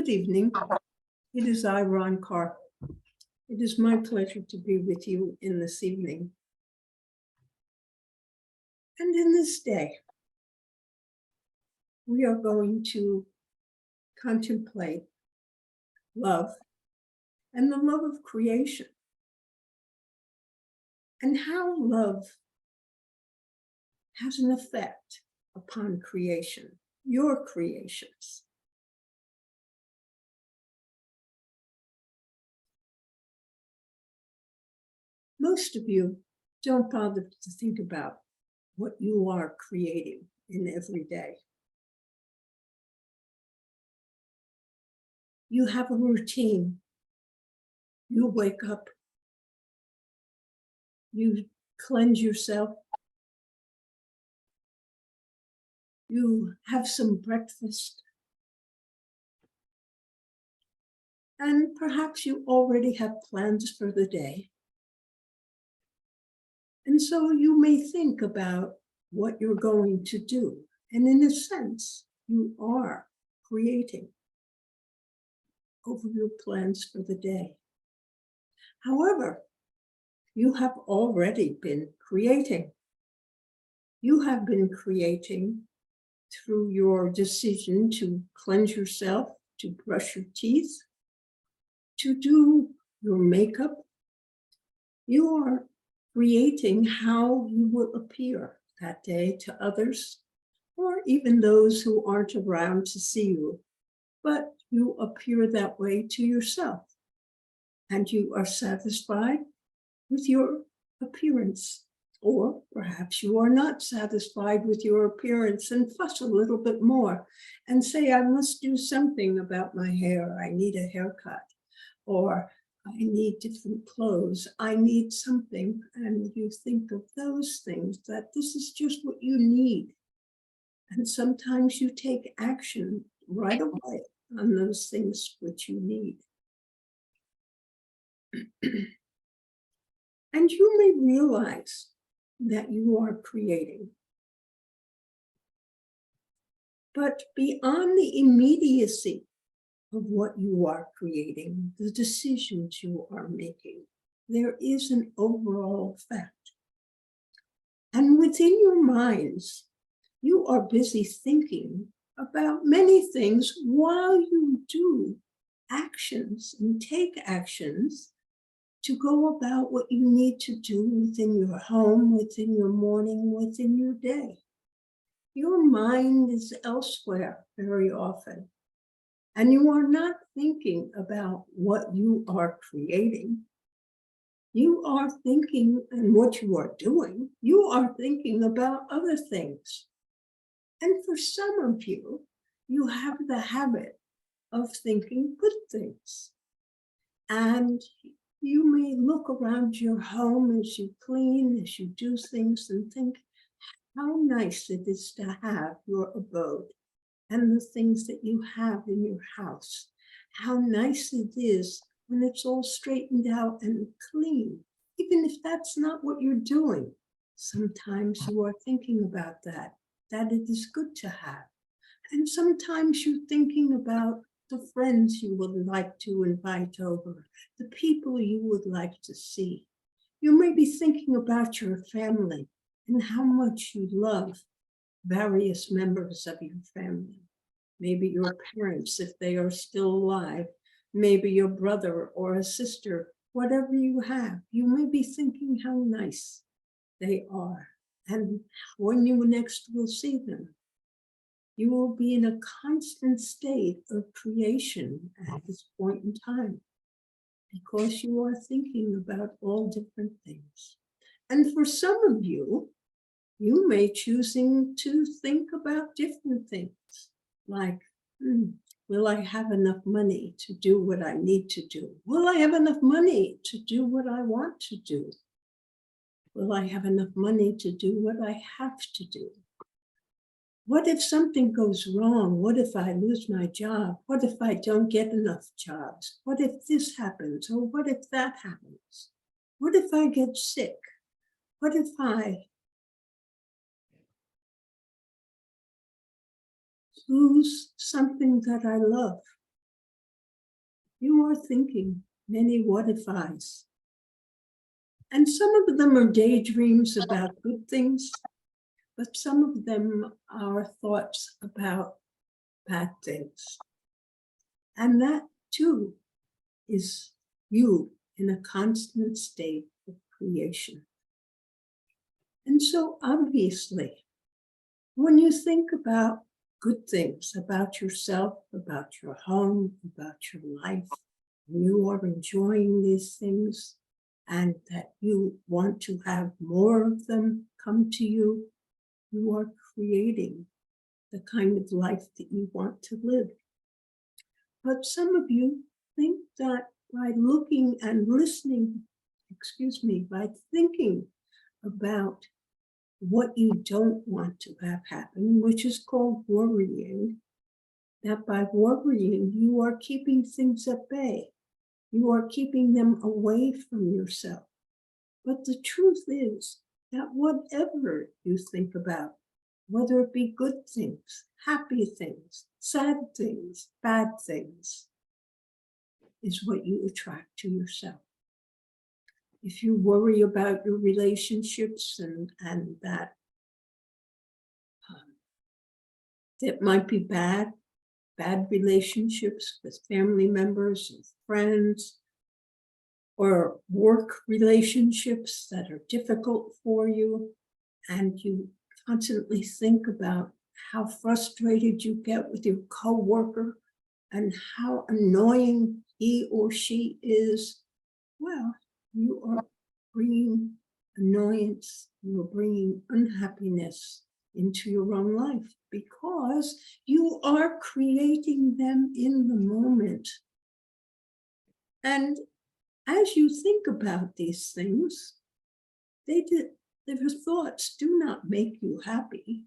Good evening. It is I, Roncar. It is my pleasure to be with you in this evening. And in this day, we are going to contemplate love and the love of creation, and how love has an effect upon creation, your creations. Most of you don't bother to think about what you are creating in every day. You have a routine. You wake up, you cleanse yourself, you have some breakfast, and perhaps you already have plans for the day. And so you may think about what you're going to do. And in a sense, you are creating over your plans for the day. However, you have already been creating. You have been creating through your decision to cleanse yourself, to brush your teeth, to do your makeup. You are creating how you will appear that day to others, or even those who aren't around to see you, but you appear that way to yourself, and you are satisfied with your appearance. Or perhaps you are not satisfied with your appearance and fuss a little bit more and say, I must do something about my hair. I need a haircut, or I need different clothes. I need something. And you think of those things, that this is just what you need. And sometimes you take action right away on those things which you need. And you may realize that you are creating. But beyond the immediacy of what you are creating, the decisions you are making, there is an overall effect. And within your minds, you are busy thinking about many things while you do actions and take actions to go about what you need to do within your home, within your morning, within your day. Your mind is elsewhere very often, and you are not thinking about what you are creating. You are thinking, and what you are doing, you are thinking about other things. And for some of you, you have the habit of thinking good things. And you may look around your home as you clean, as you do things, and think how nice it is to have your abode and the things that you have in your house. How nice it is when it's all straightened out and clean, even if that's not what you're doing. Sometimes you are thinking about that it is good to have. And sometimes you're thinking about the friends you would like to invite over, the people you would like to see. You may be thinking about your family and how much you love various members of your family. Maybe your parents, if they are still alive, maybe your brother or a sister, whatever you have. You may be thinking how nice they are, and when you next will see them. You will be in a constant state of creation at this point in time, because you are thinking about all different things. And for some of you, you may choosing to think about different things, like, will I have enough money to do what I need to do? Will I have enough money to do what I want to do? Will I have enough money to do what I have to do? What if something goes wrong? What if I lose my job? What if I don't get enough jobs? What if this happens? Or what if that happens? What if I get sick? What if I lose something that I love? You are thinking many what if I's. And some of them are daydreams about good things, but some of them are thoughts about bad things. And that too is you in a constant state of creation. And so obviously, when you think about good things, about yourself, about your home, about your life, and you are enjoying these things and that you want to have more of them come to you, you are creating the kind of life that you want to live. But some of you think that by looking and listening, by thinking about what you don't want to have happen, which is called worrying, that by worrying, you are keeping things at bay. You are keeping them away from yourself. But the truth is that whatever you think about, whether it be good things, happy things, sad things, bad things, is what you attract to yourself. If you worry about your relationships and that might be bad relationships with family members and friends, or work relationships that are difficult for you, and you constantly think about how frustrated you get with your coworker and how annoying he or she is, well, you are bringing annoyance, you are bringing unhappiness into your own life because you are creating them in the moment. And as you think about these things, their thoughts do not make you happy.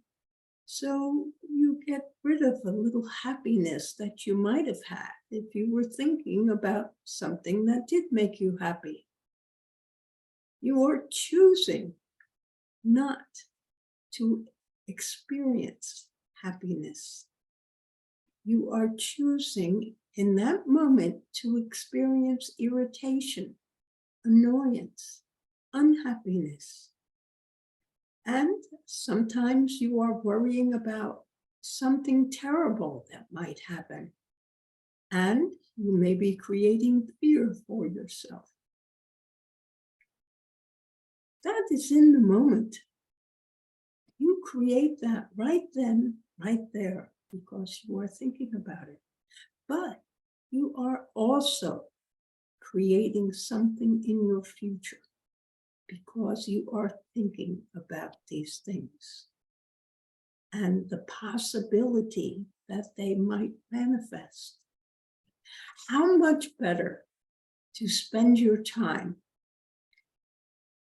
So you get rid of a little happiness that you might have had if you were thinking about something that did make you happy. You are choosing not to experience happiness. You are choosing in that moment to experience irritation, annoyance, unhappiness. And sometimes you are worrying about something terrible that might happen. And you may be creating fear for yourself. That is in the moment. You create that right then, right there, because you are thinking about it. But you are also creating something in your future because you are thinking about these things and the possibility that they might manifest. How much better to spend your time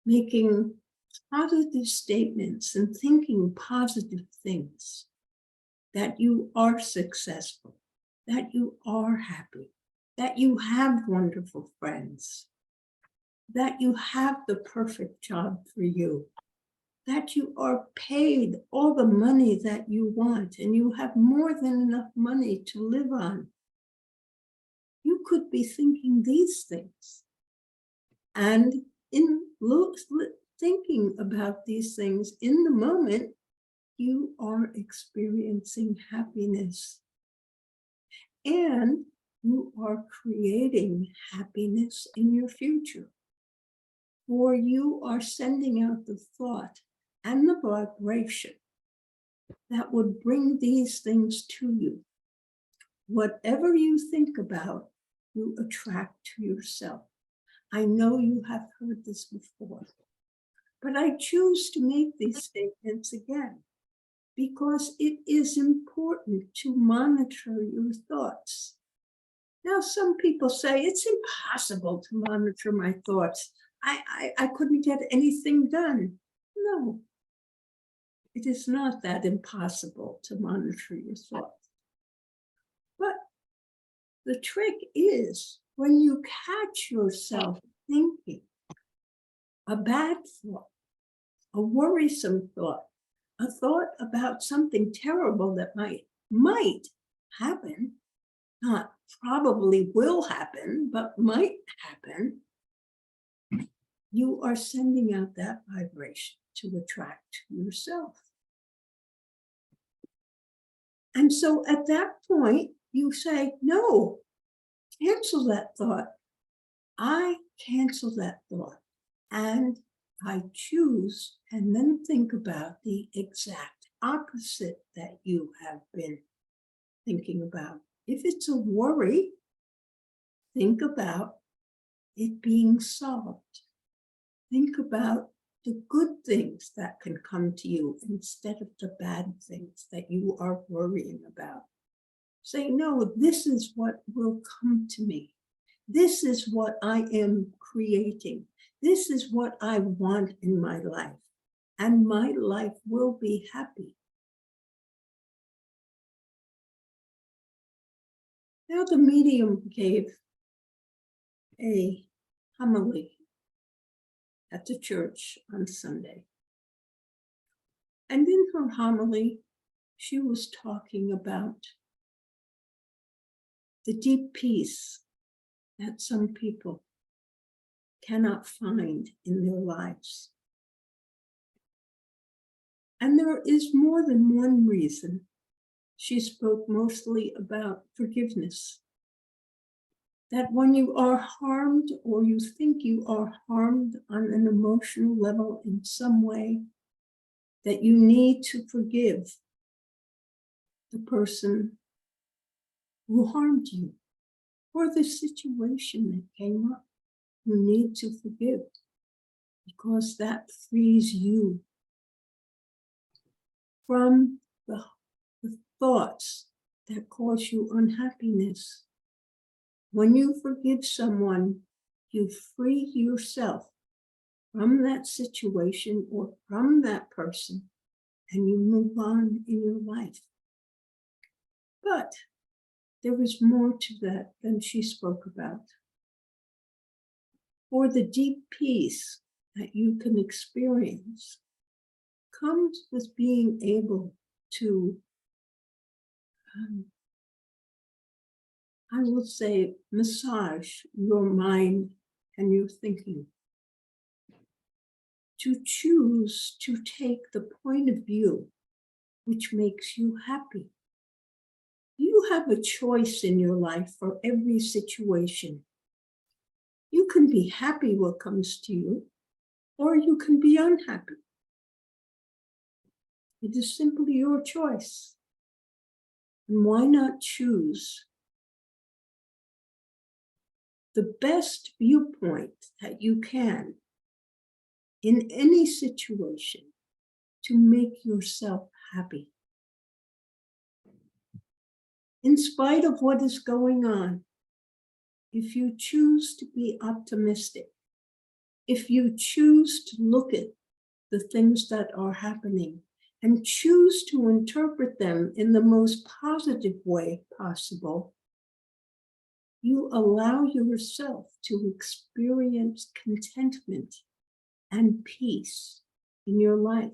making positive statements and thinking positive things, that you are successful, that you are happy, that you have wonderful friends, that you have the perfect job for you, that you are paid all the money that you want and you have more than enough money to live on. You could be thinking these things. And in thinking about these things in the moment, you are experiencing happiness. And you are creating happiness in your future. For you are sending out the thought and the vibration that would bring these things to you. Whatever you think about, you attract to yourself. I know you have heard this before, but I choose to make these statements again because it is important to monitor your thoughts. Now, some people say it's impossible to monitor my thoughts. I couldn't get anything done. No, it is not that impossible to monitor your thoughts. But the trick is when you catch yourself thinking a bad thought, a worrisome thought, a thought about something terrible that might happen, not probably will happen, but might happen, you are sending out that vibration to attract yourself. And so at that point, you say, no, cancel that thought. I cancel that thought. And I choose, and then think about the exact opposite that you have been thinking about. If it's a worry, think about it being solved. Think about the good things that can come to you instead of the bad things that you are worrying about. Say, no, this is what will come to me. This is what I am creating. This is what I want in my life. And my life will be happy. Now the medium gave a homily at the church on Sunday. And in her homily, she was talking about the deep peace that some people cannot find in their lives. And there is more than one reason. She spoke mostly about forgiveness. That when you are harmed or you think you are harmed on an emotional level in some way, that you need to forgive the person who harmed you or the situation that came up. You need to forgive because that frees you from the thoughts that cause you unhappiness. When you forgive someone, you free yourself from that situation or from that person, and you move on in your life. But there is more to that than she spoke about. For the deep peace that you can experience comes with being able to, I will say, massage your mind and your thinking. To choose to take the point of view which makes you happy. You have a choice in your life for every situation. You can be happy what comes to you, or you can be unhappy. It is simply your choice. And why not choose the best viewpoint that you can in any situation to make yourself happy? In spite of what is going on, if you choose to be optimistic, if you choose to look at the things that are happening and choose to interpret them in the most positive way possible, you allow yourself to experience contentment and peace in your life.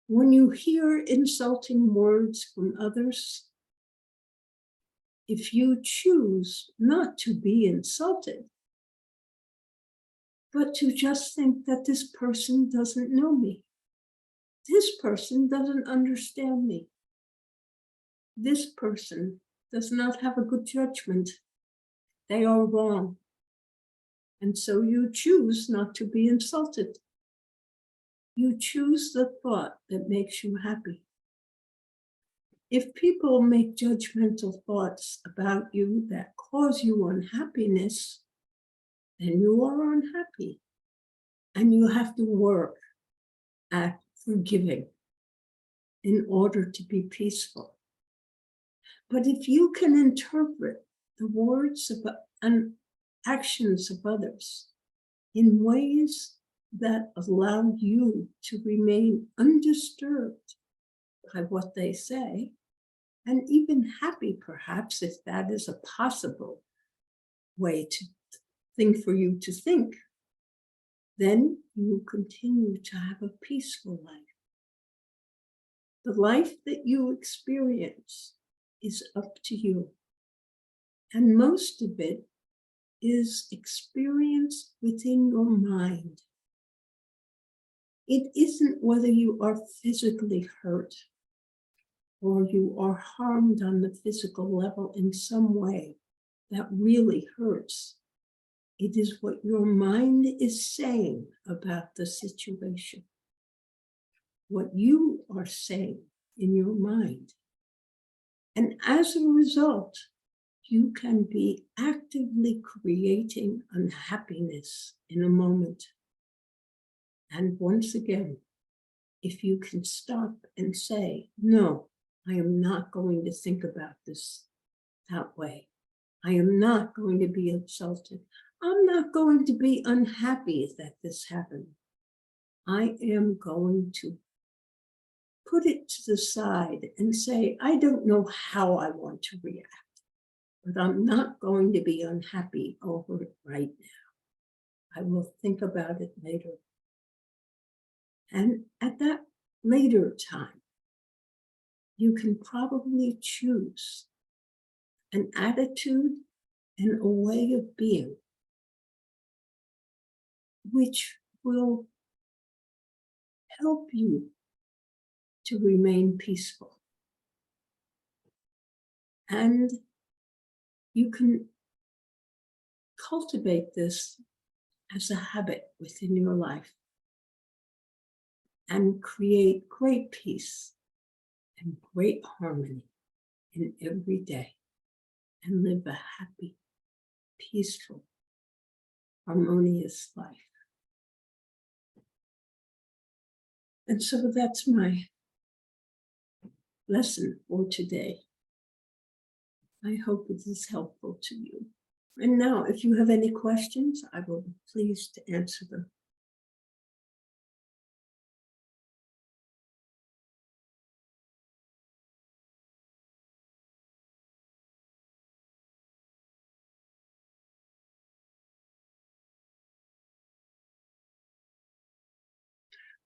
When you hear insulting words from others, if you choose not to be insulted, but to just think that this person doesn't know me, this person doesn't understand me, this person does not have a good judgment, they are wrong. And so you choose not to be insulted. You choose the thought that makes you happy. If people make judgmental thoughts about you that cause you unhappiness, then you are unhappy. And you have to work at forgiving in order to be peaceful. But if you can interpret the words and actions of others in ways that allow you to remain undisturbed by what they say, and even happy perhaps, if that is a possible way to think for you to think, then you continue to have a peaceful life. The life that you experience is up to you. And most of it is experienced within your mind. It isn't whether you are physically hurt or you are harmed on the physical level in some way that really hurts. It is what your mind is saying about the situation, what you are saying in your mind. And as a result, you can be actively creating unhappiness in a moment. And once again, if you can stop and say, no, I am not going to think about this that way. I am not going to be insulted. I'm not going to be unhappy that this happened. I am going to put it to the side and say, I don't know how I want to react, but I'm not going to be unhappy over it right now. I will think about it later. And at that later time, you can probably choose an attitude and a way of being which will help you to remain peaceful. And you can cultivate this as a habit within your life and create great peace and great harmony in every day and live a happy, peaceful, harmonious life. And so that's my lesson for today. I hope it is helpful to you. And now, if you have any questions, I will be pleased to answer them.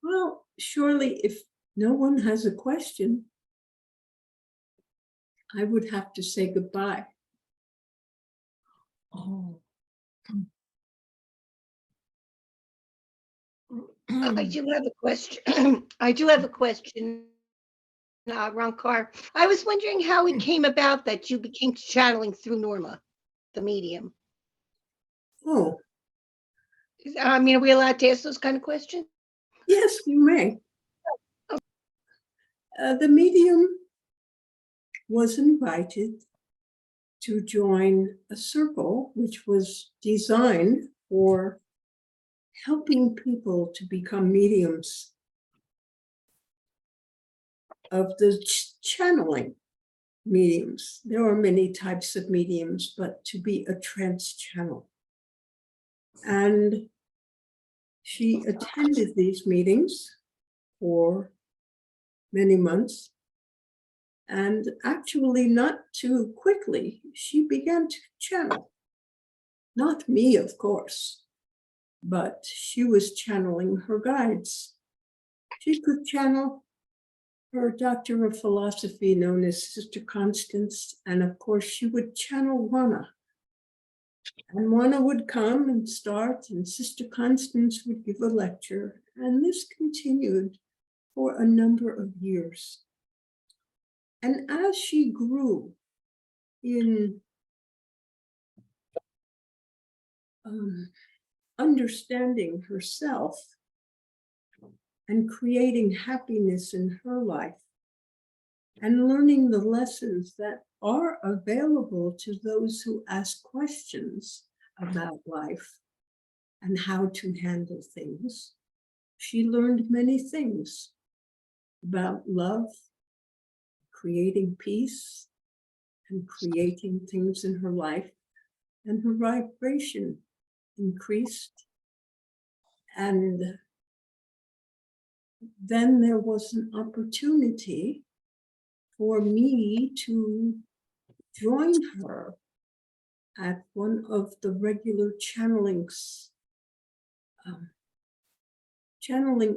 Well, surely if no one has a question, I would have to say goodbye. Oh. I do have a question. I do have a question, Roncar. I was wondering how it came about that you became channeling through Norma, the medium. Oh. I mean, are we allowed to ask those kind of questions? Yes, you may. The medium was invited to join a circle which was designed for helping people to become mediums of the channeling mediums. There are many types of mediums, but to be a trance channel. And she attended these meetings for many months. And actually, not too quickly, she began to channel. Not me, of course, but she was channeling her guides. She could channel her doctor of philosophy known as Sister Constance, and of course she would channel Juana. And Juana would come and start, and Sister Constance would give a lecture, and this continued for a number of years. And as she grew in understanding herself and creating happiness in her life and learning the lessons that are available to those who ask questions about life and how to handle things, she learned many things about love, creating peace, and creating things in her life, and her vibration increased. And then there was an opportunity for me to join her at one of the regular channeling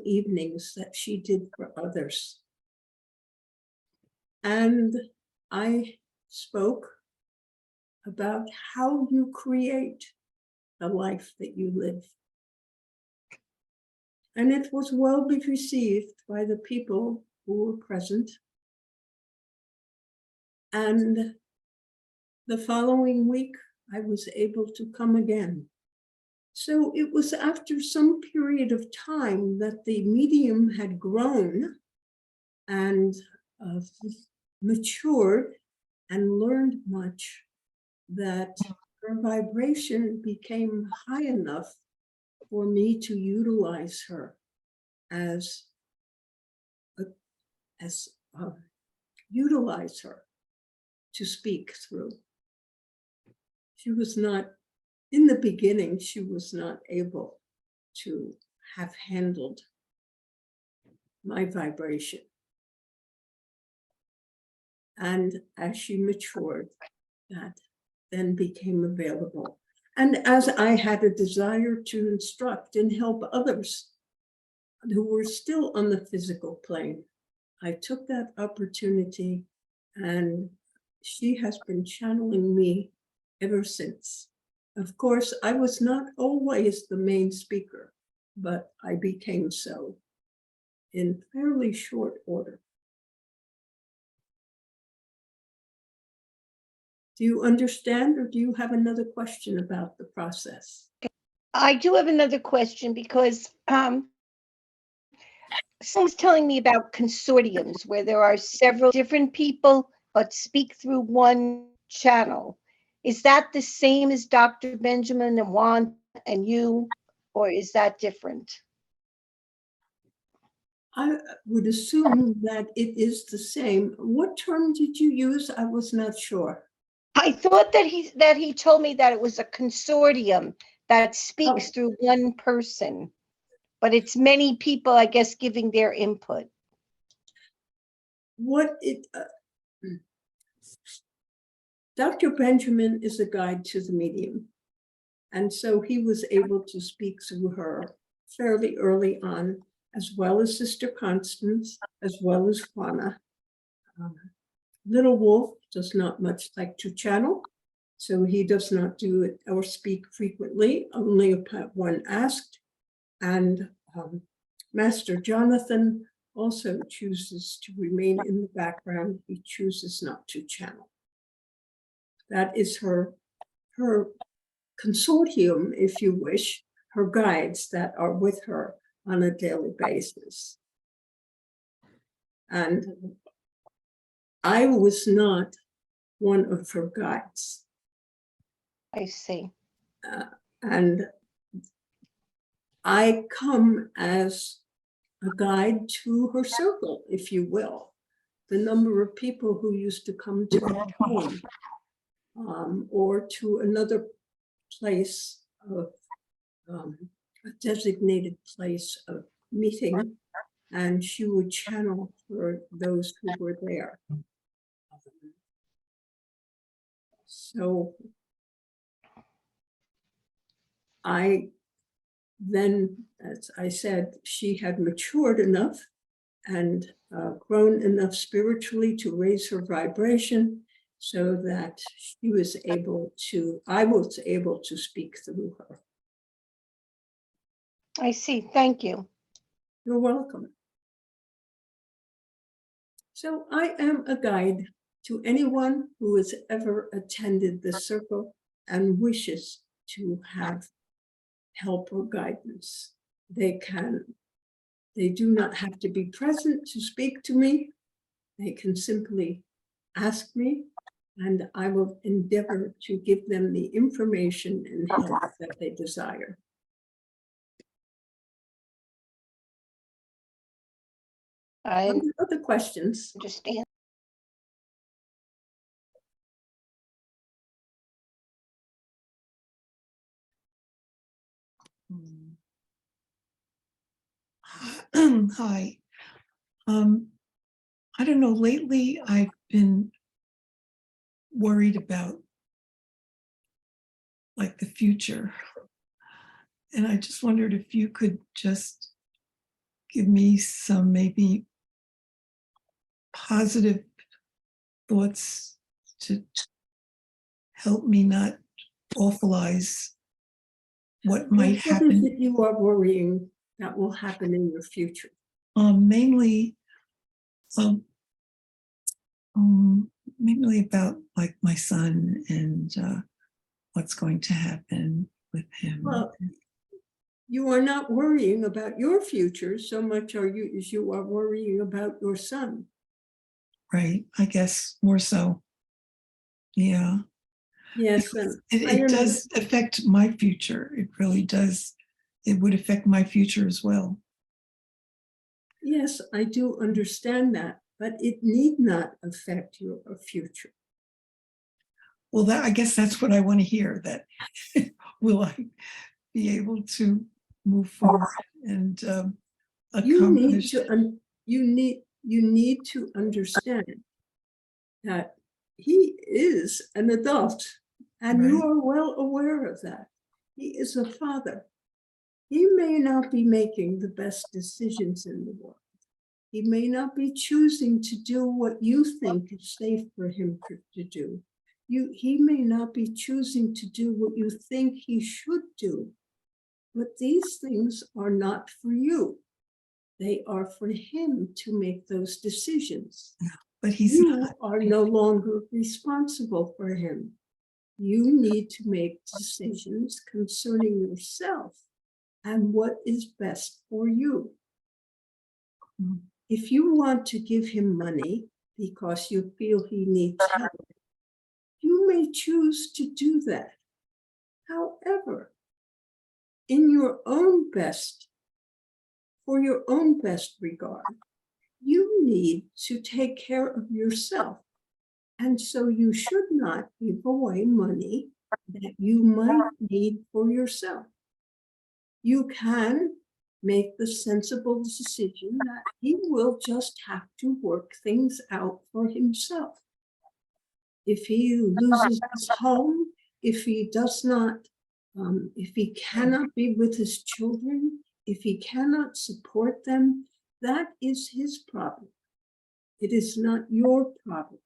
evenings that she did for others. And I spoke about how you create the life that you live. And it was well received by the people who were present. And the following week, I was able to come again. So it was after some period of time that the medium had grown and matured and learned much, that her vibration became high enough for me to utilize her as utilize her to speak through. She was not, in the beginning, she was not able to have handled my vibration. And as she matured, that then became available. And as I had a desire to instruct and help others who were still on the physical plane, I took that opportunity, and she has been channeling me ever since. Of course, I was not always the main speaker, but I became so in fairly short order. Do you understand, or do you have another question about the process? I do have another question, because someone's telling me about consortiums where there are several different people but speak through one channel. Is that the same as Dr. Benjamin and Juan and you, or is that different? I would assume that it is the same. What term did you use? I was not sure. I thought that he told me that it was a consortium that speaks through one person, but it's many people, I guess, giving their input. Dr. Benjamin is a guide to the medium. And so he was able to speak through her fairly early on, as well as Sister Constance, as well as Juana. Little Wolf does not much like to channel, so he does not do it or speak frequently, only when asked. And Master Jonathan also chooses to remain in the background. He chooses not to channel. That is her consortium, if you wish, her guides that are with her on a daily basis. And I was not one of her guides. I see. And I come as a guide to her circle, if you will. The number of people who used to come to her home, or to another place of a designated place of meeting, and she would channel for those who were there. So I then, as I said, she had matured enough and grown enough spiritually to raise her vibration so that I was able to speak through her. I see. Thank you. You're welcome. So I am a guide to anyone who has ever attended the circle and wishes to have help or guidance. They do not have to be present to speak to me. They can simply ask me, and I will endeavor to give them the information and help that they desire. I Other questions? understand. Hi. I don't know, lately I've been worried about like the future. And I just wondered if you could just give me some maybe positive thoughts to help me not awfulize what might What is happen. it you are worrying that will happen in your future? Mainly, mainly about like my son and what's going to happen with him. Well, you are not worrying about your future so much as you are worrying about your son. Right. I guess more so. Yeah. Yes, Because and it does affect my future. It really does. It would affect my future as well. yes, I do understand that, but it need not affect your future. Well, I guess that's what I want to hear, that will I be able to move forward and You need accomplish. to you need to understand that he is an adult, and you Right. are well aware of that. He is a father. He may not be making the best decisions in the world. He may not be choosing to do what you think is safe for him to do. He may not be choosing to do what you think he should do. But these things are not for you. They are for him to make those decisions. But he's You not. are no longer responsible for him. You need to make decisions concerning yourself and what is best for you. Mm. If you want to give him money because you feel he needs help, you may choose to do that. However, in your own best, for your own best regard, you need to take care of yourself. And so you should not give away money that you might need for yourself. You can make the sensible decision that he will just have to work things out for himself. If he loses his home, if he does not, if he cannot be with his children, if he cannot support them, that is his problem. It is not your problem.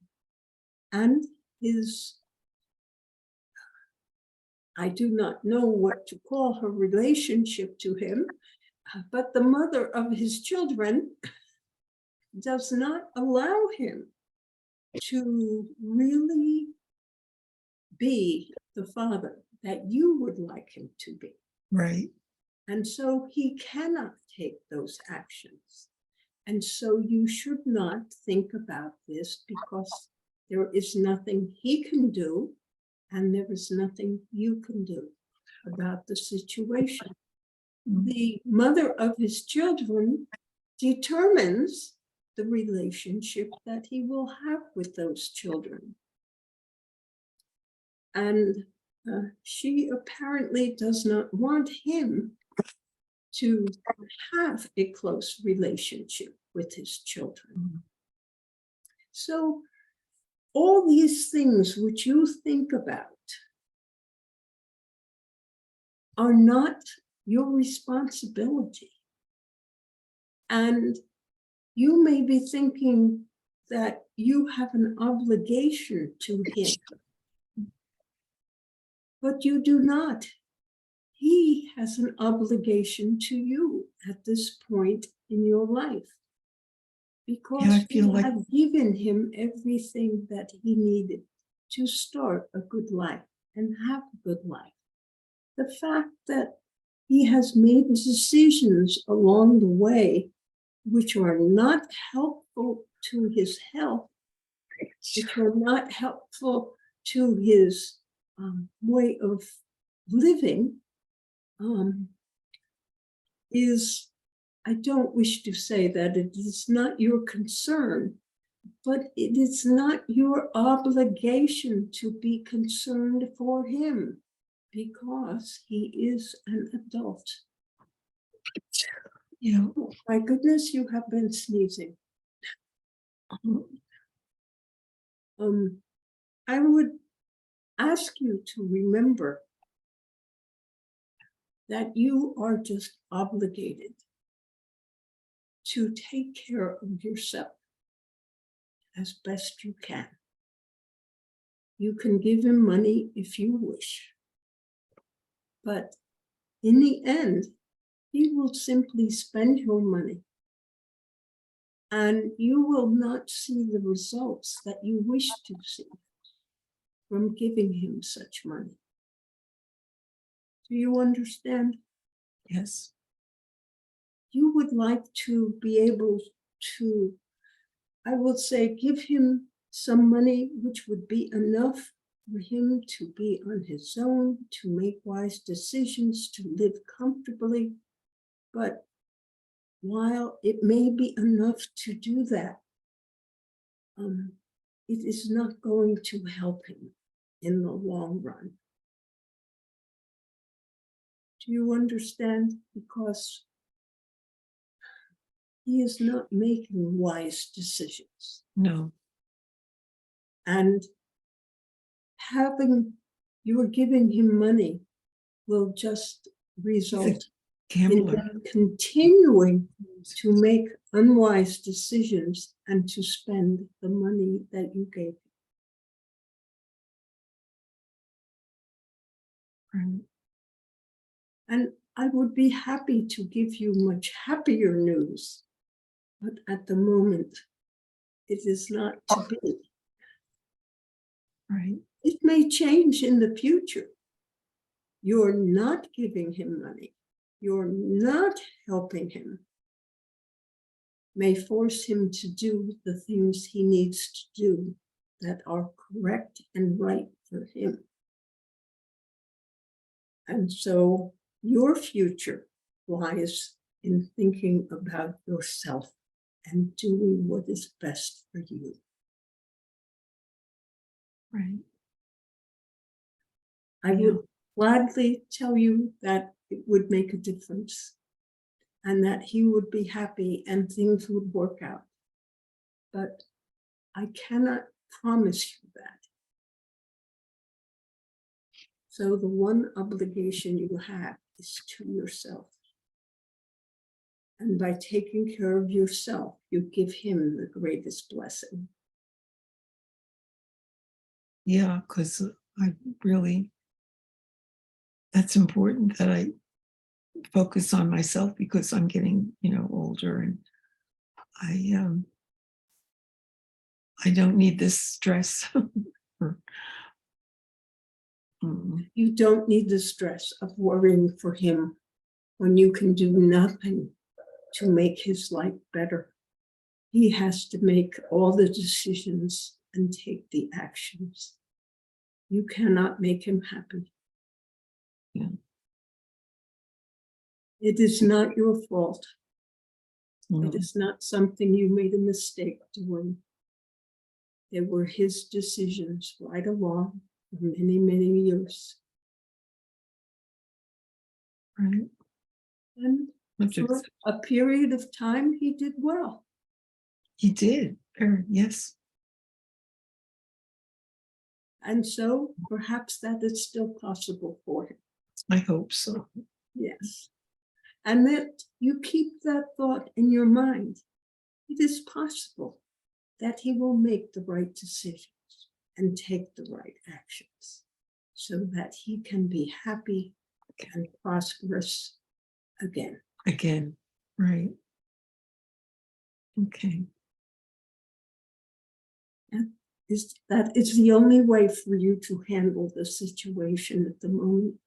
And I do not know what to call her relationship to him, but the mother of his children does not allow him to really be the father that you would like him to be. Right. And so he cannot take those actions. And so you should not think about this, because there is nothing he can do and there is nothing you can do about the situation. Mm. The mother of his children determines the relationship that he will have with those children. And she apparently does not want him to have a close relationship with his children. Mm. So all these things which you think about are not your responsibility. And you may be thinking that you have an obligation to him, but you do not. He has an obligation to you at this point in your life, because Yeah, I feel you like have given him everything that he needed to start a good life and have a good life. The fact that he has made decisions along the way which are not helpful to his health, which are not helpful to his way of living, is, I don't wish to say that it is not your concern, but it is not your obligation to be concerned for him, because he is an adult. Yeah. Oh, my goodness, you have been sneezing. I would ask you to remember that you are just obligated to take care of yourself as best you can. You can give him money if you wish. But in the end, he will simply spend your money. And you will not see the results that you wish to see from giving him such money. Do you understand? Yes. You would like to be able to, I will say, give him some money which would be enough for him to be on his own, to make wise decisions, to live comfortably. But while it may be enough to do that, it is not going to help him in the long run. Do you understand? Because he is not making wise decisions. No. And you're giving him money will just result in Gambler. him continuing to make unwise decisions and to spend the money that you gave him. Right. And I would be happy to give you much happier news, but at the moment, it is not to be. Right. It may change in the future. You're not giving him money. You're not helping him. May force him to do the things he needs to do that are correct and right for him. And so your future lies in thinking about yourself and doing what is best for you. Right. I would gladly tell you that it would make a difference and that he would be happy and things would work out. But I cannot promise you that. So the one obligation you have is to yourself. And by taking care of yourself, you give him the greatest blessing. Yeah, because I really, that's important that I focus on myself because I'm getting, older, and I don't need this stress. You don't need the stress of worrying for him when you can do nothing to make his life better. He has to make all the decisions and take the actions. You cannot make him happy. Yeah. It is not your fault. No. It is not something you made a mistake doing. They were his decisions right along for many, many years. Right. And for a period of time, he did well. He did. Yes. And so perhaps that is still possible for him. I hope so. Yes. And that you keep that thought in your mind. It is possible that he will make the right decisions and take the right actions so that he can be happy and prosperous again. Again. Right. Okay. That is the only way for you to handle the situation at the moment,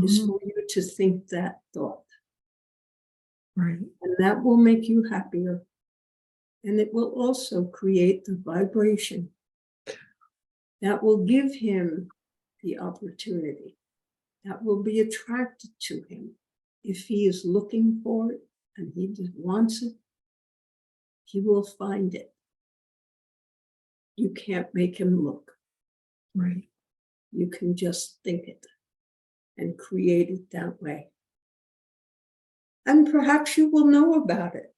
is for you to think that thought. Right. And that will make you happier. And it will also create the vibration that will give him the opportunity, that will be attracted to him. If he is looking for it and he just wants it, he will find it. You can't make him look. Right. You can just think it and create it that way. And perhaps you will know about it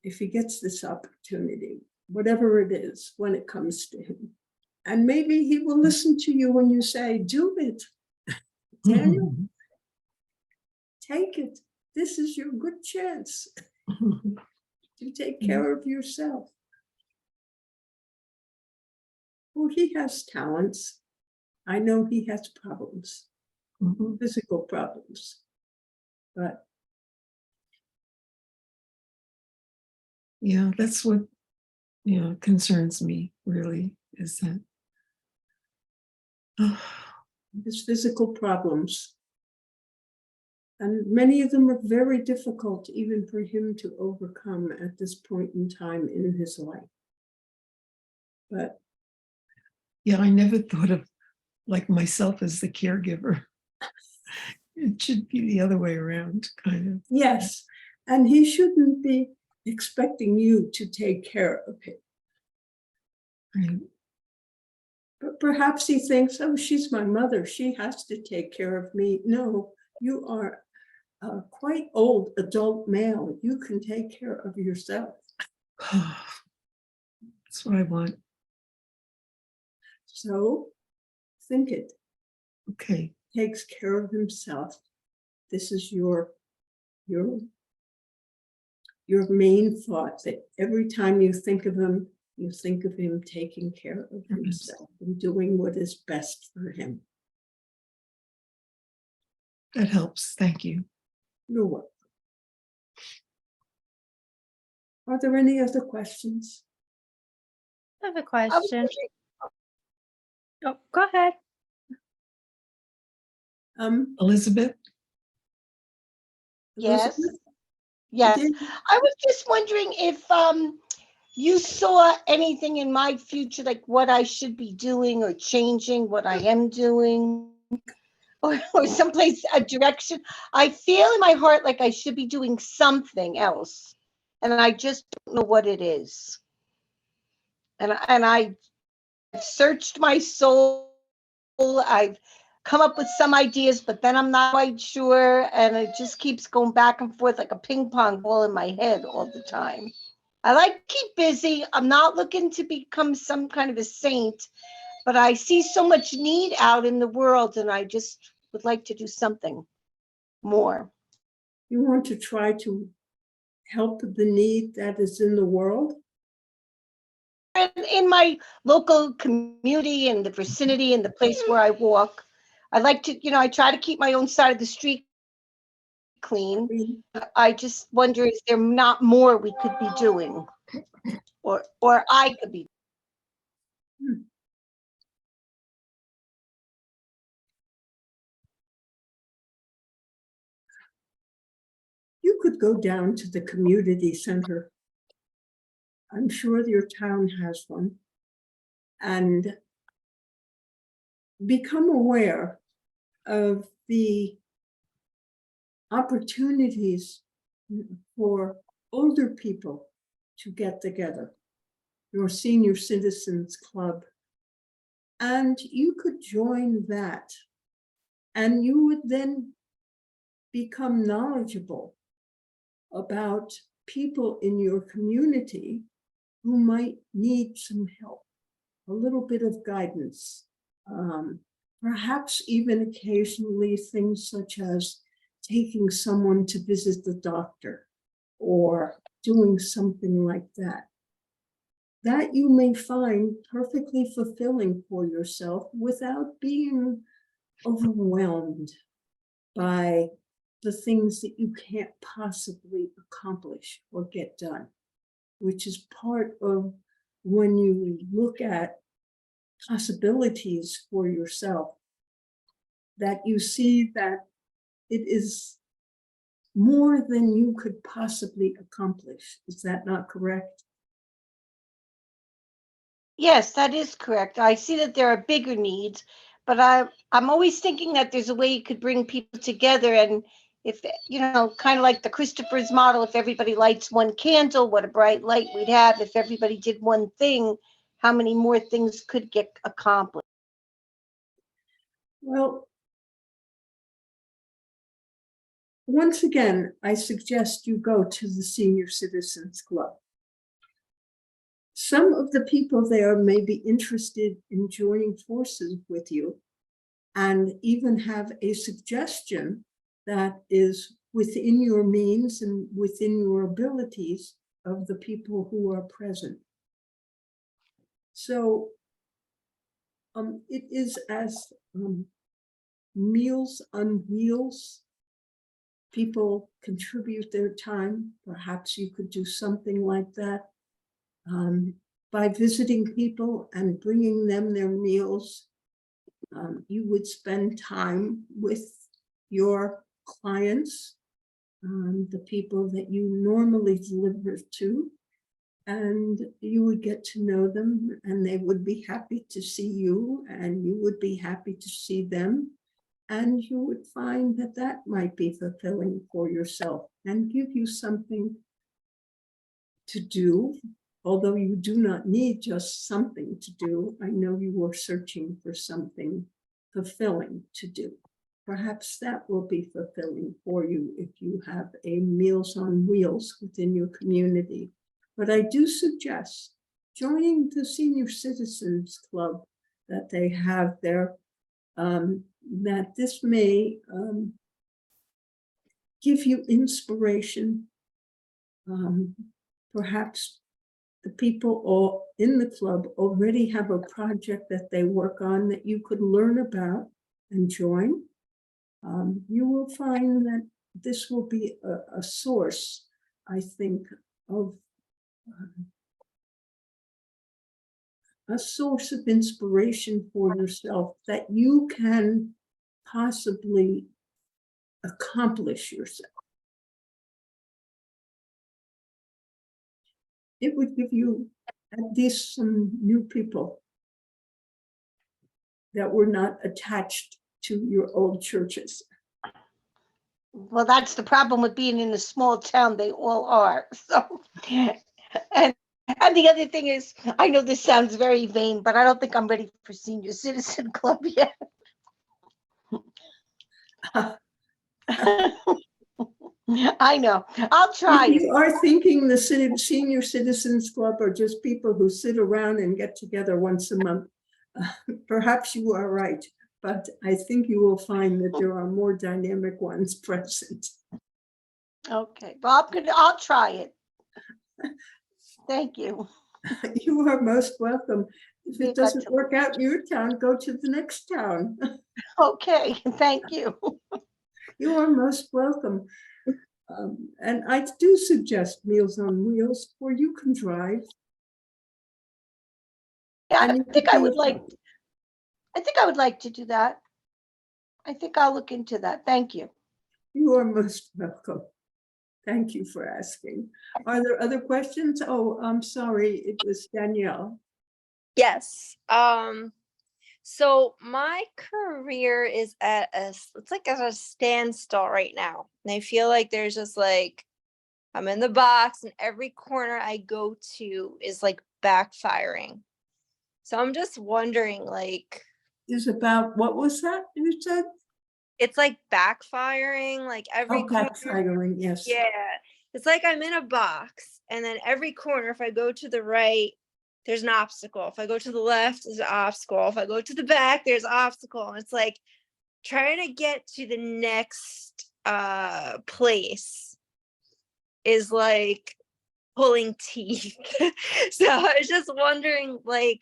if he gets this opportunity, whatever it is, when it comes to him. And maybe he will listen to you when you say, do it. Daniel, take it. This is your good chance to take care of yourself. Well, he has talents. I know he has problems, Mhm. physical problems. But Yeah, that's what, concerns me really, is that, oh, his physical problems, and many of them are very difficult even for him to overcome at this point in time in his life. But yeah, I never thought of like myself as the caregiver. It should be the other way around, kind of. yes, and he shouldn't be expecting you to take care of him. Right. But perhaps he thinks, oh, she's my mother. She has to take care of me. No, you are a quite old adult male. You can take care of yourself. That's what I want. So think it. Okay. Takes care of himself. This is your main thought, that every time you think of him taking care of himself and doing what is best for him. That helps. Thank you. You're welcome. Are there any other questions? I have a I was question. wondering- Oh, go ahead. Elizabeth? Yes, Elizabeth? yes. Did- I was just wondering if you saw anything in my future, like what I should be doing or changing what I am doing, or someplace, a direction. I feel in my heart like I should be doing something else, and I just don't know what it is. And I searched my soul. I've come up with some ideas, but then I'm not quite sure, and it just keeps going back and forth like a ping pong ball in my head all the time. I like to keep busy. I'm not looking to become some kind of a saint, but I see so much need out in the world, and I just would like to do something more. You want to try to help the need that is in the world? And in my local community and the vicinity and the place where I walk, I like to, I try to keep my own side of the street clean. I just wonder, is there not more we could be doing, or I could be? You could go down to the community center. I'm sure your town has one. And become aware of the opportunities for older people to get together, your senior citizens club. And you could join that, and you would then become knowledgeable about people in your community who might need some help, a little bit of guidance, perhaps even occasionally things such as taking someone to visit the doctor or doing something like that. That you may find perfectly fulfilling for yourself without being overwhelmed by the things that you can't possibly accomplish or get done, which is part of when you look at possibilities for yourself, that you see that it is more than you could possibly accomplish. Is that not correct? Yes, that is correct. I see that there are bigger needs, but I'm always thinking that there's a way you could bring people together, and if, kind of like the Christopher's model, if everybody lights one candle, what a bright light we'd have. If everybody did one thing, how many more things could get accomplished? Well, once again, I suggest you go to the Senior Citizens Club. Some of the people there may be interested in joining forces with you and even have a suggestion that is within your means and within your abilities of the people who are present. So It is as Meals on Wheels. People contribute their time. Perhaps you could do something like that by visiting people and bringing them their meals. You would spend time with your clients, the people that you normally deliver to, and you would get to know them, and they would be happy to see you, and you would be happy to see them. And you would find that that might be fulfilling for yourself and give you something to do, although you do not need just something to do. I know you are searching for something fulfilling to do. Perhaps that will be fulfilling for you if you have a Meals on Wheels within your community. But I do suggest joining the Senior Citizens Club that they have there, that this may give you inspiration. Perhaps the people all in the club already have a project that they work on that you could learn about and join. You will find that this will be a source, I think, of a source of inspiration for yourself that you can possibly accomplish yourself. It would give you at least some new people that were not attached to your old churches. Well, that's the problem with being in a small town. They all are. So, and the other thing is, I know this sounds very vain, but I don't think I'm ready for Senior Citizen Club yet. I know. I'll try If it. you are thinking the Senior Citizens Club are just people who sit around and get together once a month, perhaps you are right, but I think you will find that there are more dynamic ones present. Okay. Well, I'll try it. Thank you. You are most welcome. If You it got doesn't to- work out in your town, go to the next town. Okay. Thank you. You are most welcome. And I do suggest Meals on Wheels, where you can drive. Yeah, and I you think could I be would a- like. I think I would like to do that. I think I'll look into that. Thank you. You are most welcome. Thank you for asking. Are there other questions? Oh, I'm sorry, it was Danielle. Yes. So my career is it's like at a standstill right now. And I feel like there's just like, I'm in the box and every corner I go to is like backfiring. So I'm just wondering, like, Is about, what was that you said? it's like backfiring, like every Oh, corner. backfiring, yes. Yeah. It's like I'm in a box and then every corner, if I go to the right, there's an obstacle. If I go to the left, there's an obstacle. If I go to the back, there's an obstacle. And it's like trying to get to the next place is like pulling teeth. So I was just wondering, like,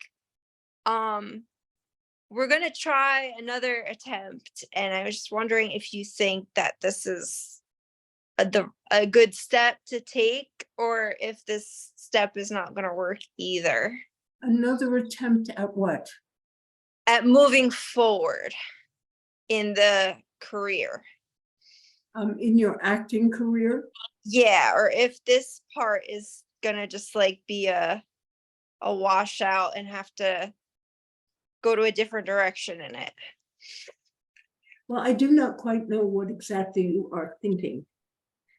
we're gonna try another attempt, and I was just wondering if you think that this is a good step to take, or if this step is not gonna work either. Another attempt at what? At moving forward in the career. In your acting career? Yeah, or if this part is gonna just like be a washout and have to go to a different direction in it. Well, I do not quite know what exactly you are thinking.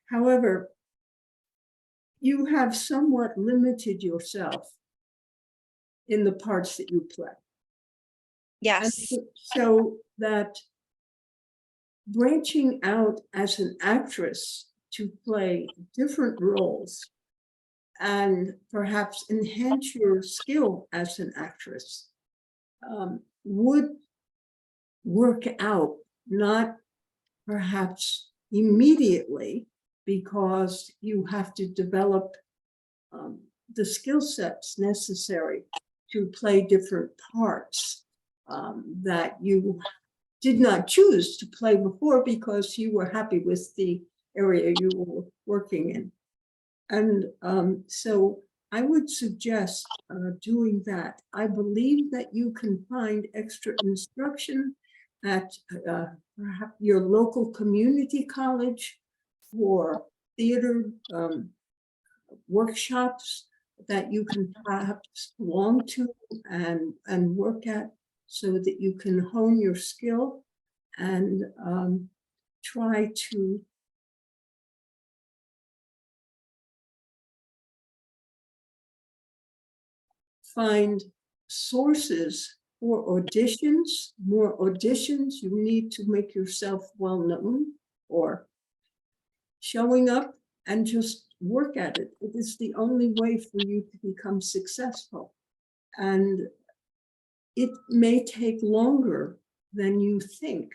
However, you have somewhat limited yourself in the parts that you play. Yes. And so that branching out as an actress to play different roles and perhaps enhance your skill as an actress would work out, not perhaps immediately, because you have to develop the skill sets necessary to play different parts. that you did not choose to play before because you were happy with the area you were working in. And so I would suggest doing that. I believe that you can find extra instruction at perhaps your local community college for theater workshops that you can perhaps belong to and work at so that you can hone your skill and try to find sources for auditions, more auditions. You need to make yourself well known or showing up and just work at it. It is the only way for you to become successful. And it may take longer than you think.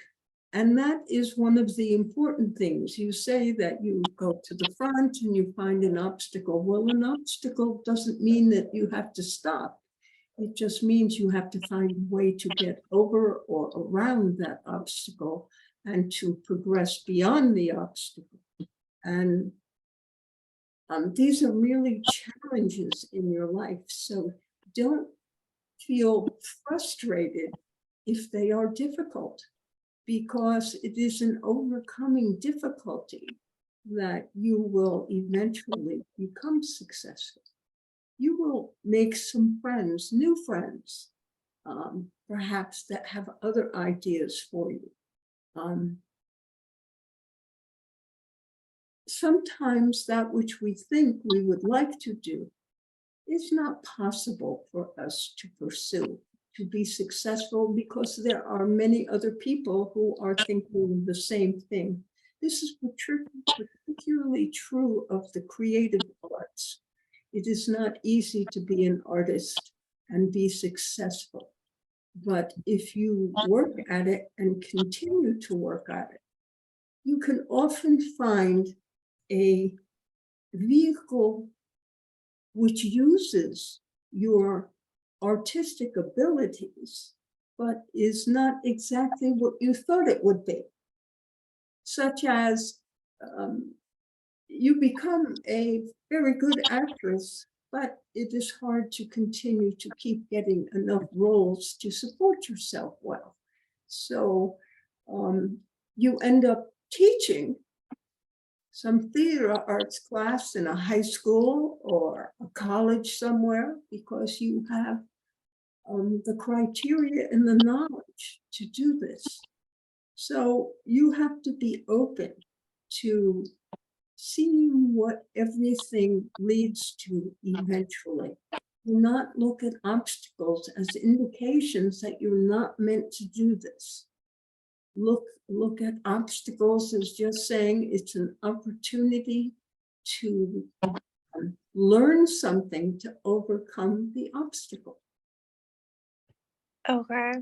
And that is one of the important things. You say that you go to the front and you find an obstacle. Well, an obstacle doesn't mean that you have to stop. It just means you have to find a way to get over or around that obstacle and to progress beyond the obstacle. And these are really challenges in your life. So don't feel frustrated if they are difficult, because it is in overcoming difficulty that you will eventually become successful. You will make some friends, new friends, perhaps that have other ideas for you. Sometimes that which we think we would like to do is not possible for us to pursue, to be successful, because there are many other people who are thinking the same thing. This is particularly true of the creative arts. It is not easy to be an artist and be successful. But if you work at it and continue to work at it, you can often find a vehicle which uses your artistic abilities, but is not exactly what you thought it would be. Such as you become a very good actress, but it is hard to continue to keep getting enough roles to support yourself well. So you end up teaching some theater arts class in a high school or a college somewhere because you have the criteria and the knowledge to do this. So you have to be open to seeing what everything leads to eventually. Do not look at obstacles as indications that you're not meant to do this. Look at obstacles as just saying it's an opportunity to learn something to overcome the obstacle. Okay.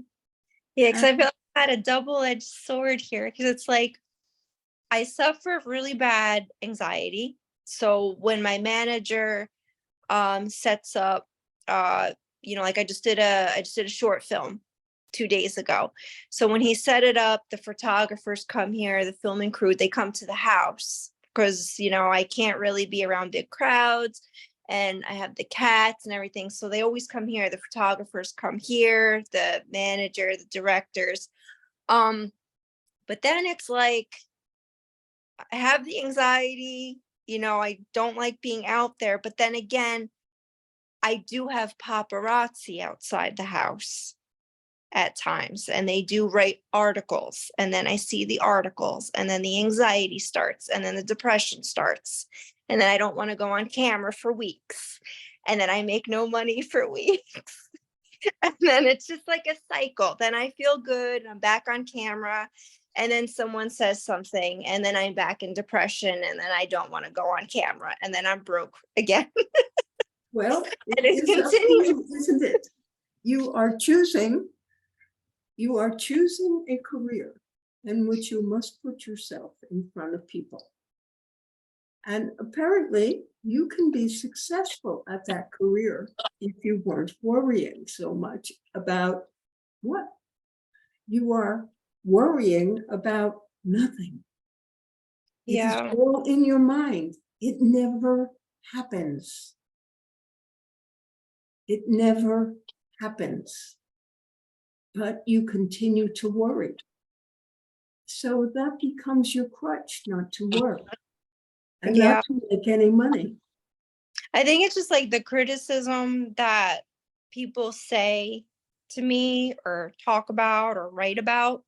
Yeah, because I feel like I had a double-edged sword here, because it's like I suffer really bad anxiety. So when my manager sets up like I just did a short film 2 days ago. So when he set it up, the photographers come here, the filming crew, they come to the house because I can't really be around big crowds. And I have the cats and everything. So they always come here. The photographers come here, the manager, the directors. But then it's like, I have the anxiety, I don't like being out there. But then again, I do have paparazzi outside the house at times, and they do write articles. And then I see the articles, and then the anxiety starts, and then the depression starts. And then I don't want to go on camera for weeks. And then I make no money for weeks. And then it's just like a cycle. Then I feel good. I'm back on camera. And then someone says something, and then I'm back in depression. And then I don't want to go on camera. And then I'm broke again. Well, And it's up to continuing. you, isn't it? You are choosing a career in which you must put yourself in front of people. And apparently you can be successful at that career if you weren't worrying so much about what you are worrying about nothing. It is Yeah. all in your mind. It never happens. It never happens. But you continue to worry. So that becomes your crutch not to work and Yeah. not to make any money. I think it's just like the criticism that people say to me or talk about or write about.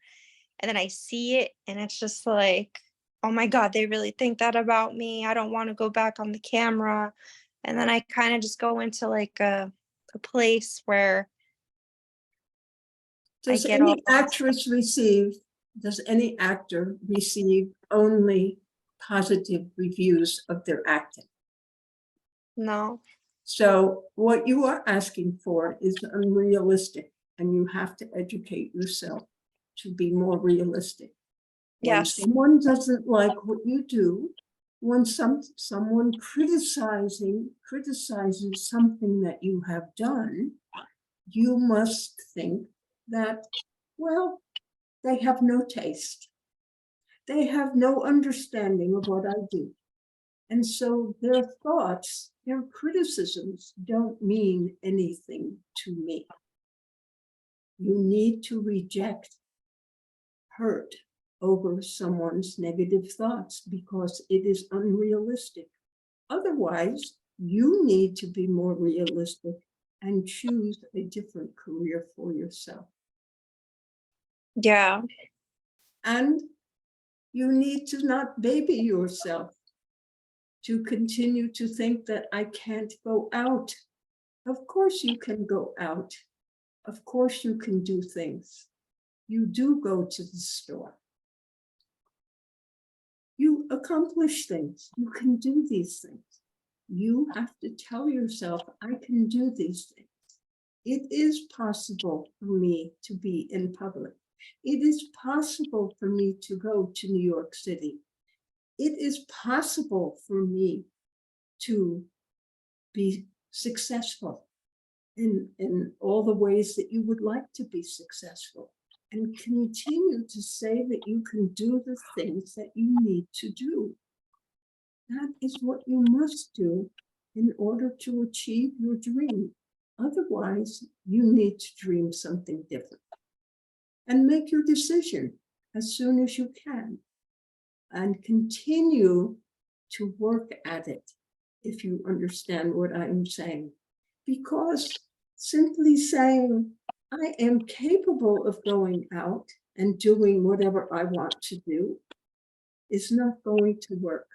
And then I see it and it's just like, oh my God, they really think that about me. I don't want to go back on the camera. And then I kind of just go into like a place where I Does get all any actress receive, does any actor receive only positive reviews of their acting? no. So what you are asking for is unrealistic, and you have to educate yourself to be more realistic. When Yes. someone doesn't like what you do, when someone criticizes something that you have done, you must think that, well, they have no taste. They have no understanding of what I do. And so their thoughts, their criticisms don't mean anything to me. You need to reject hurt over someone's negative thoughts because it is unrealistic. Otherwise, you need to be more realistic and choose a different career for yourself. Yeah. And you need to not baby yourself to continue to think that I can't go out. Of course you can go out. Of course you can do things. You do go to the store. You accomplish things. You can do these things. You have to tell yourself, I can do these things. It is possible for me to be in public. It is possible for me to go to New York City. It is possible for me to be successful in all the ways that you would like to be successful, and continue to say that you can do the things that you need to do. That is what you must do in order to achieve your dream. Otherwise, you need to dream something different and make your decision as soon as you can and continue to work at it, if you understand what I'm saying. Because simply saying, I am capable of going out and doing whatever I want to do is not going to work.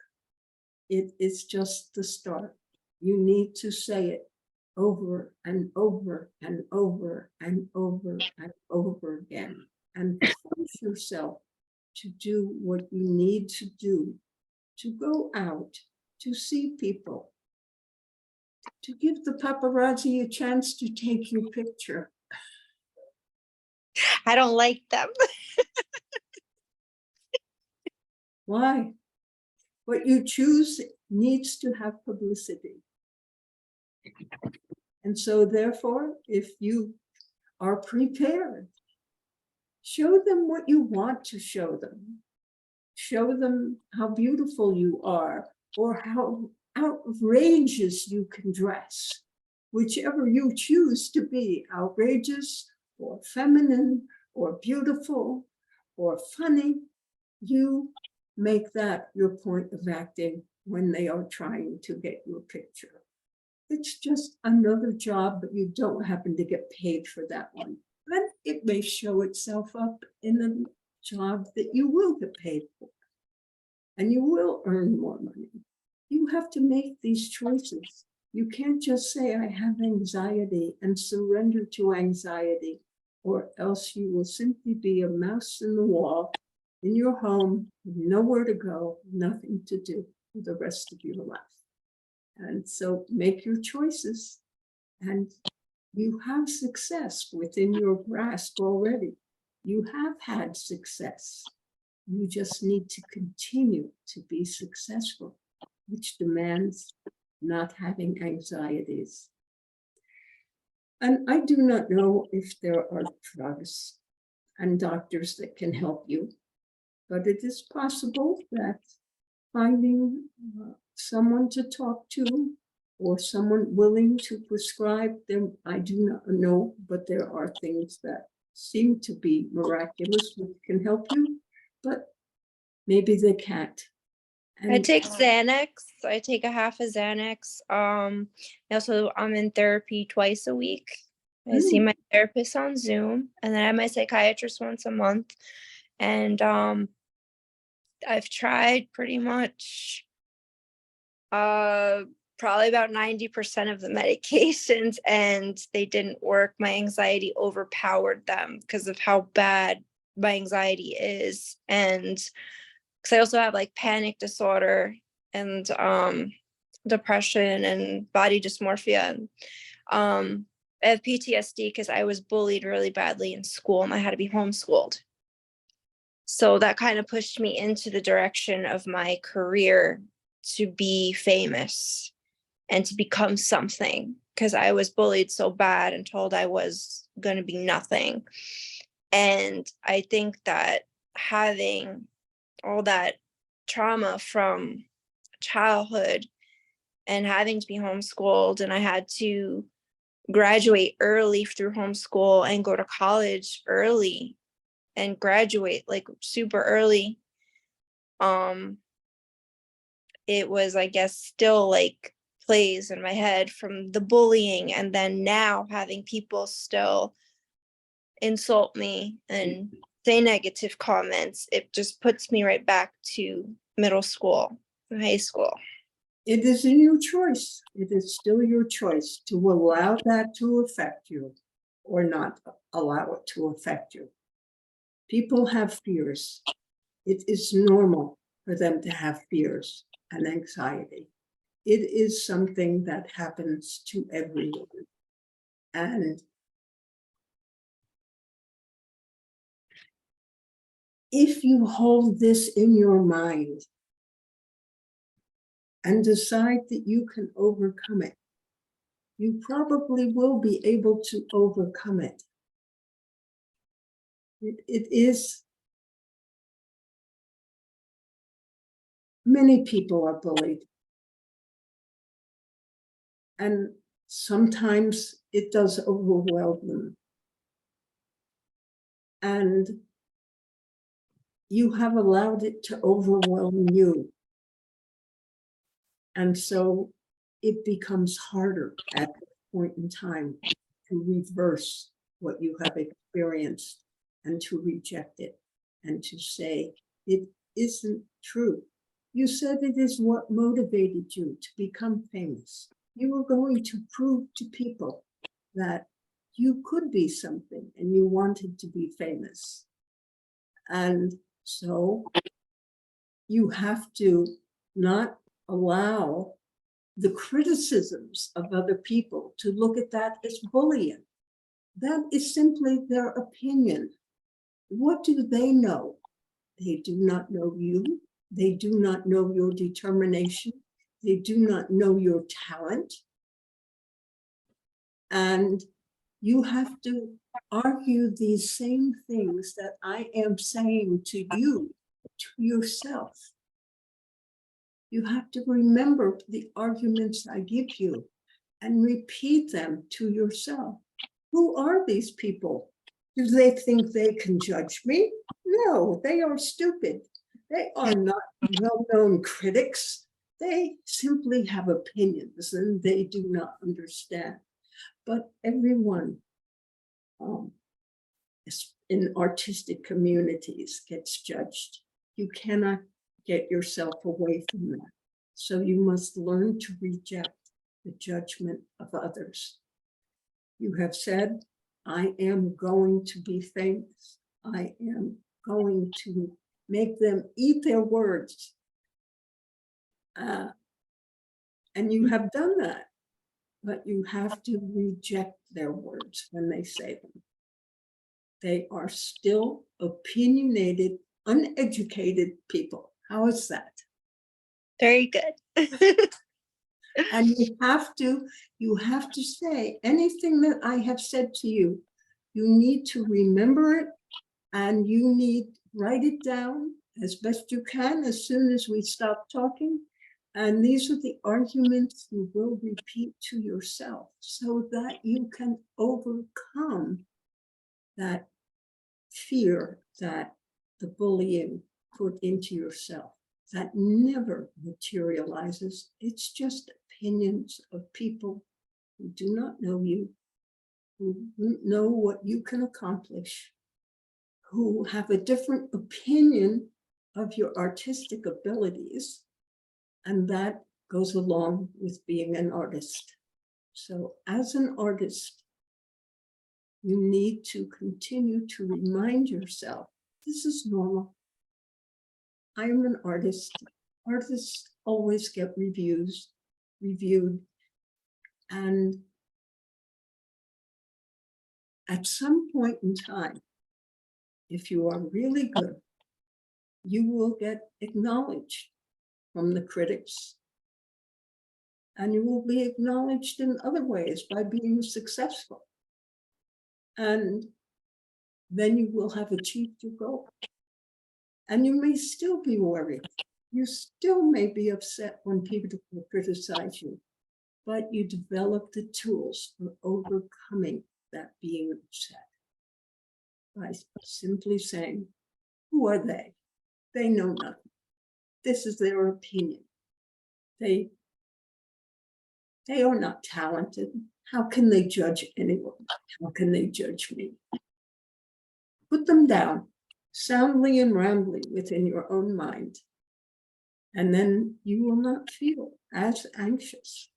It is just the start. You need to say it over and over and over and over and over again, and force yourself to do what you need to do, to go out, to see people, to give the paparazzi a chance to take your picture. I don't like them. Why? What you choose needs to have publicity. And so therefore, if you are prepared, show them what you want to show them. Show them how beautiful you are or how outrageous you can dress. Whichever you choose to be, outrageous or feminine or beautiful or funny, you make that your point of acting when they are trying to get your picture. It's just another job, but you don't happen to get paid for that one. Then it may show itself up in a job that you will get paid for, and you will earn more money. You have to make these choices. You can't just say, I have anxiety and surrender to anxiety, or else you will simply be a mouse in the wall in your home, nowhere to go, nothing to do for the rest of your life. And so make your choices, and you have success within your grasp already. You have had success. You just need to continue to be successful, which demands not having anxieties. And I do not know if there are drugs and doctors that can help you. But it is possible that finding someone to talk to or someone willing to prescribe them, I do not know, but there are things that seem to be miraculous which can help you, but maybe they can't. I And take Xanax. I take a half a Xanax. I'm in therapy twice a week. I see my therapist on Zoom, and then I have my psychiatrist once a month. And I've tried pretty much probably about 90% of the medications, and they didn't work. My anxiety overpowered them because of how bad my anxiety is. And because I also have like panic disorder and depression and body dysmorphia. And I have PTSD because I was bullied really badly in school and I had to be homeschooled. So that kind of pushed me into the direction of my career to be famous and to become something, because I was bullied so bad and told I was going to be nothing. And I think that having all that trauma from childhood and having to be homeschooled, and I had to graduate early through homeschool and go to college early and graduate like super early. It was, I guess, still like plays in my head from the bullying, and then now having people still insult me and say negative comments. It just puts me right back to middle school and high school. it is in your choice. It is still your choice to allow that to affect you or not allow it to affect you. People have fears. It is normal for them to have fears and anxiety. It is something that happens to everyone. And if you hold this in your mind and decide that you can overcome it, you probably will be able to overcome it. It is, many people are bullied. And sometimes it does overwhelm them. And you have allowed it to overwhelm you. And so it becomes harder at that point in time to reverse what you have experienced and to reject it and to say it isn't true. You said it is what motivated you to become famous. You were going to prove to people that you could be something and you wanted to be famous. And so you have to not allow the criticisms of other people to look at that as bullying. That is simply their opinion. What do they know? They do not know you. They do not know your determination. They do not know your talent. And you have to argue these same things that I am saying to you, to yourself. You have to remember the arguments I give you and repeat them to yourself. Who are these people? Do they think they can judge me? No, they are stupid. They are not well-known critics. They simply have opinions and they do not understand. But everyone in artistic communities gets judged. You cannot get yourself away from that. So you must learn to reject the judgment of others. You have said, I am going to be famous. I am going to make them eat their words. And you have done that, but you have to reject their words when they say them. They are still opinionated, uneducated people. How is that? Very good. And you have to say anything that I have said to you, you need to remember it And you need, write it down as best you can as soon as we stop talking. And these are the arguments you will repeat to yourself so that you can overcome that fear that the bullying put into yourself. That never materializes. It's just opinions of people who do not know you, who don't know what you can accomplish, who have a different opinion of your artistic abilities, and that goes along with being an artist. So as an artist, you need to continue to remind yourself, this is normal. I am an artist. Artists always get reviewed, and at some point in time, if you are really good, you will get acknowledged from the critics, and you will be acknowledged in other ways by being successful. And then you will have achieved your goal. And you may still be worried. You still may be upset when people criticize you, but you develop the tools for overcoming that being upset by simply saying, who are they? They know nothing. This is their opinion. They are not talented. How can they judge anyone? How can they judge me? Put them down, soundly and roundly within your own mind, and then you will not feel as anxious.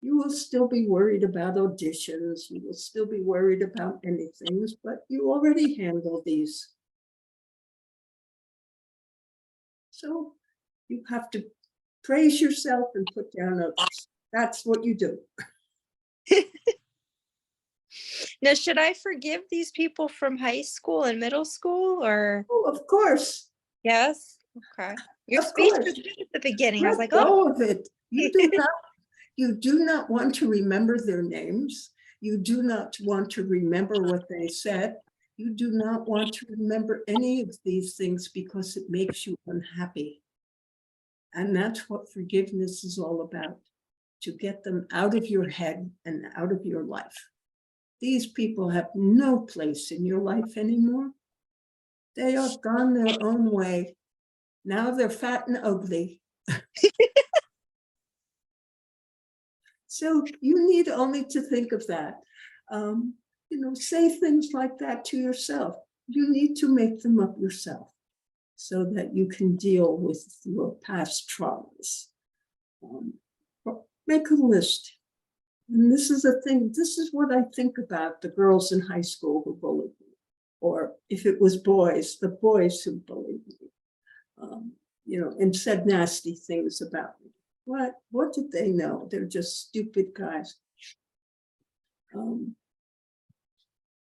You will still be worried about auditions. You will still be worried about many things, but you already handle these. So you have to praise yourself and put down others. That's what you do. Now, should I forgive these people from high school and middle school, or Oh, of course. yes? Okay. Your Of speech course. was good at the beginning. I was Let like, oh, go of it. You do not want to remember their names. You do not want to remember what they said. You do not want to remember any of these things because it makes you unhappy. And that's what forgiveness is all about, to get them out of your head and out of your life. These people have no place in your life anymore. They are gone their own way. Now they're fat and ugly. So you need only to think of that. Say things like that to yourself. You need to make them up yourself so that you can deal with your past traumas. Make a list. And this is the thing, this is what I think about the girls in high school who bullied me. Or if it was boys, the boys who bullied me, and said nasty things about me. What did they know? They're just stupid guys.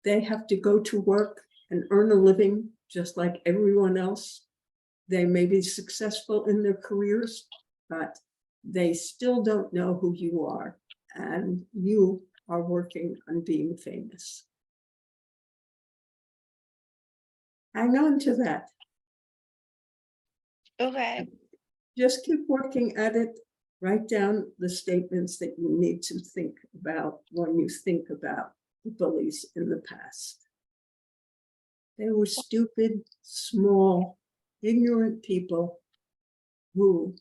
They have to go to work and earn a living just like everyone else. They may be successful in their careers, but they still don't know who you are, and you are working on being famous. Hang on to that. okay. Just keep working at it. Write down the statements that you need to think about when you think about the bullies in the past. They were stupid, small, ignorant people who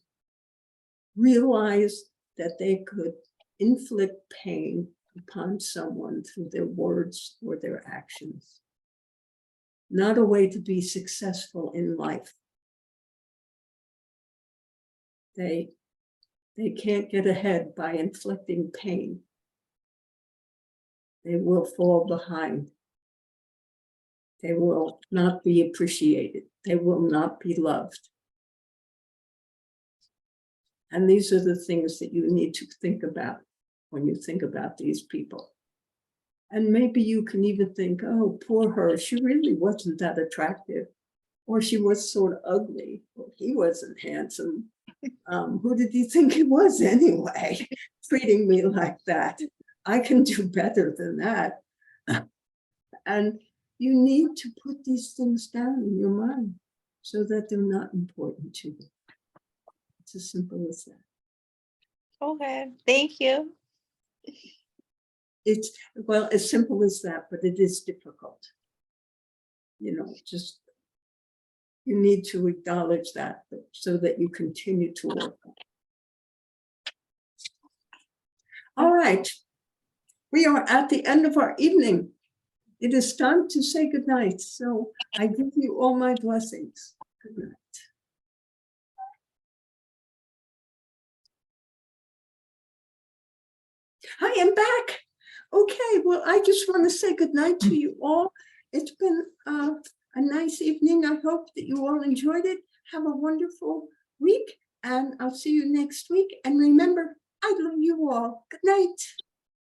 realized that they could inflict pain upon someone through their words or their actions. Not a way to be successful in life. They can't get ahead by inflicting pain. They will fall behind. They will not be appreciated. They will not be loved. And these are the things that you need to think about when you think about these people. And maybe you can even think, oh, poor her, she really wasn't that attractive. Or she was sort of ugly. Or he wasn't handsome. Who did he think he was anyway, treating me like that? I can do better than that. And you need to put these things down in your mind so that they're not important to you. It's as simple as that. Okay, thank you. It's, well, as simple as that, but it is difficult. You know, just, you need to acknowledge that so that you continue to work on it. All right. We are at the end of our evening. It is time to say goodnight. So I give you all my blessings. Good night. I am back. Okay, well, I just want to say goodnight to you all. It's been a nice evening. I hope that you all enjoyed it. Have a wonderful week, and I'll see you next week. And remember, I love you all. Good night.